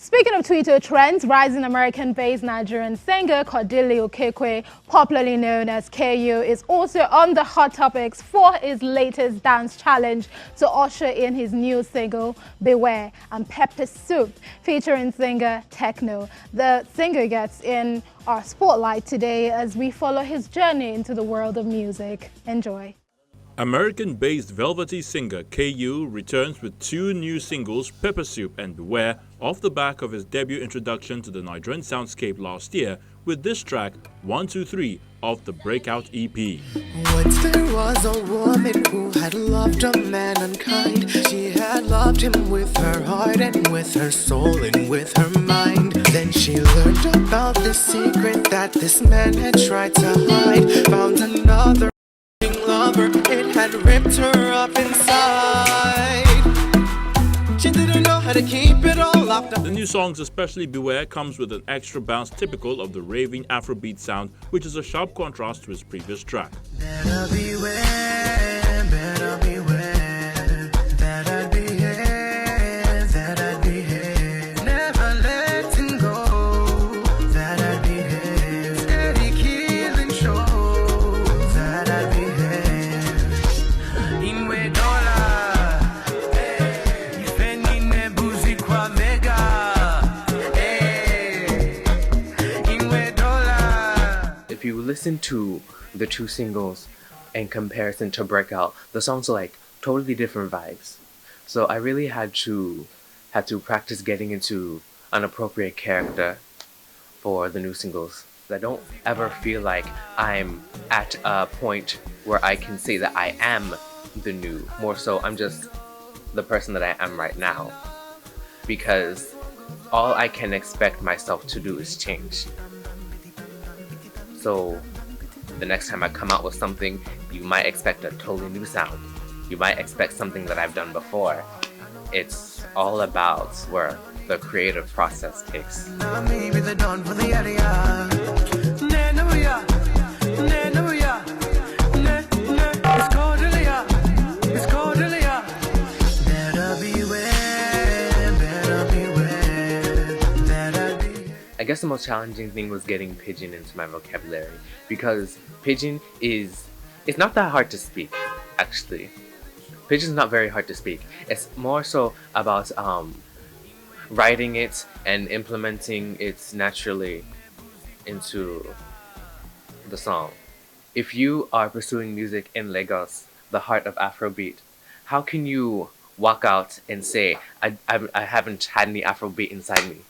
Speaking of Twitter trends, rising American-based Nigerian singer Keiyu, popularly known as Keiyu, is also on the hot topics for his latest dance challenge to usher in his new single, Beware and Pepper Soup, featuring singer Techno. The singer gets in our spotlight today as we follow his journey into the world of music. Enjoy. American-based velvety singer Keiyu returns with two new singles, Pepper Soup and Beware, off the back of his debut introduction to the Nigerian soundscape last year with this track, 123, off the Breakout EP. Once there was a woman who had loved a man unkind. She had loved him with her heart and with her soul and with her mind. Then she learned about the secret that this man had tried to hide. Found another lover, it had ripped her up inside. She didn't know how to keep it all locked up. The new song's especially Beware comes with an extra bounce typical of the raving Afrobeat sound, which is a sharp contrast to his previous track. Better beware, better beware, that I'd behave, that I'd behave. Never letting go, that I'd behave. Steady killing shows, that I'd behave. If you listen to the two singles in comparison to Breakout, the songs are like totally different vibes. So I really had to practice getting into an appropriate character for the new singles. I don't ever feel like I'm at a point where I can say that I am the new. More so, I'm just the person that I am right now. Because all I can expect myself to do is change. So the next time I come out with something, you might expect a totally new sound. You might expect something that I've done before. It's all about where the creative process takes. I guess the most challenging thing was getting pidgin into my vocabulary, because pidgin it's not that hard to speak, actually. Pidgin's not very hard to speak. It's more so about writing it and implementing it naturally into the song. If you are pursuing music in Lagos, the heart of Afrobeat, how can you walk out and say, I haven't had any Afrobeat inside me?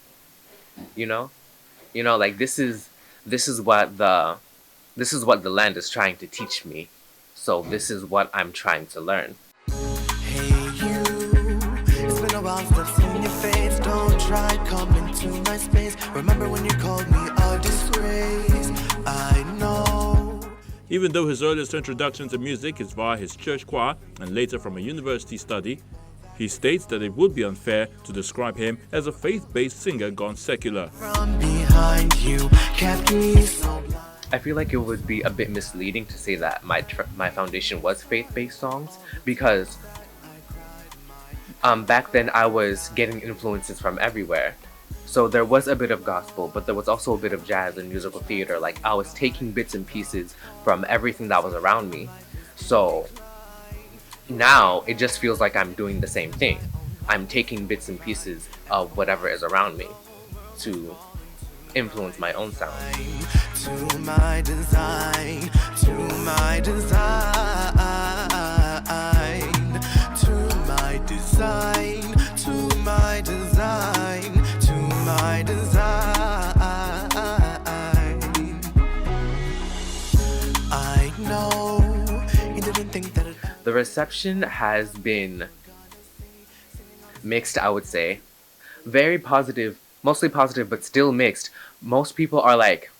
You know, like this is what the land is trying to teach me. So this is what I'm trying to learn. Hey you, it's been a while since I've seen your face. Don't try coming to my space. Remember when you called me a disgrace? I know. Even though his earliest introduction to music is via his church choir and later from a university study, he states that it would be unfair to describe him as a faith-based singer gone secular. From behind you, kept me so blind. I feel like it would be a bit misleading to say that my foundation was faith-based songs, because back then I was getting influences from everywhere. So there was a bit of gospel, but there was also a bit of jazz and musical theater. Like I was taking bits and pieces from everything that was around me. So now it just feels like I'm doing the same thing. I'm taking bits and pieces of whatever is around me to influence my own sound. To my design, to my design, to my design, to my design, to my design. I know you didn't think that the reception has been mixed, I would say. Very positive, mostly positive, but still mixed. Most people are like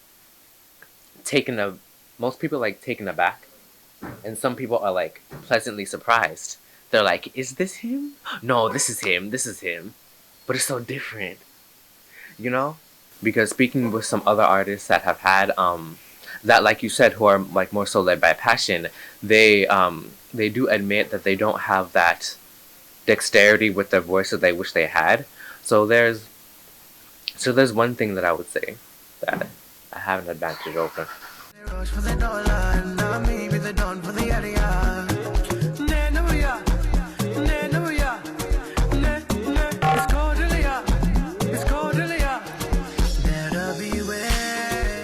taken aback, and some people are like pleasantly surprised. They're like, is this him? No, this is him, but it's so different, you know? Because speaking with some other artists that have had that, like you said, who are like more so led by passion, they do admit that they don't have that dexterity with their voice that they wish they had. So there's So there's one thing that I would say that I have an advantage over.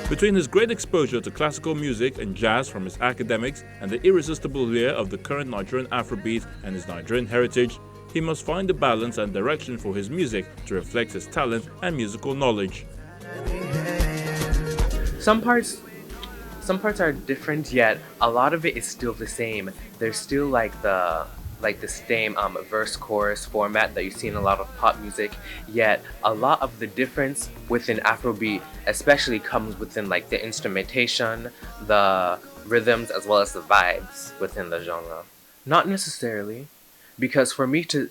Between his great exposure to classical music and jazz from his academics and the irresistible lure of the current Nigerian Afrobeat and his Nigerian heritage, he must find a balance and direction for his music to reflect his talent and musical knowledge. Some parts are different, yet a lot of it is still the same. There's still like the same verse chorus format that you see in a lot of pop music, yet a lot of the difference within Afrobeat especially comes within like the instrumentation, the rhythms, as well as the vibes within the genre. Not necessarily, because for me to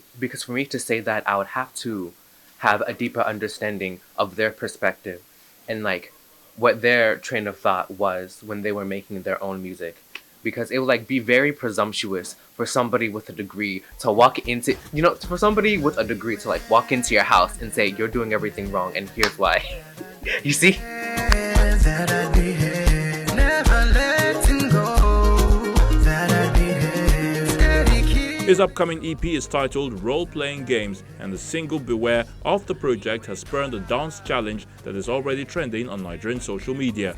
say that, I would have to have a deeper understanding of their perspective and like what their train of thought was when they were making their own music. Because it would like be very presumptuous for somebody with a degree to walk into, for somebody with a degree to like walk into your house and say you're doing everything wrong and here's why. You see? His upcoming EP is titled Role Playing Games, and the single Beware of the project has spurned a dance challenge that is already trending on Nigerian social media.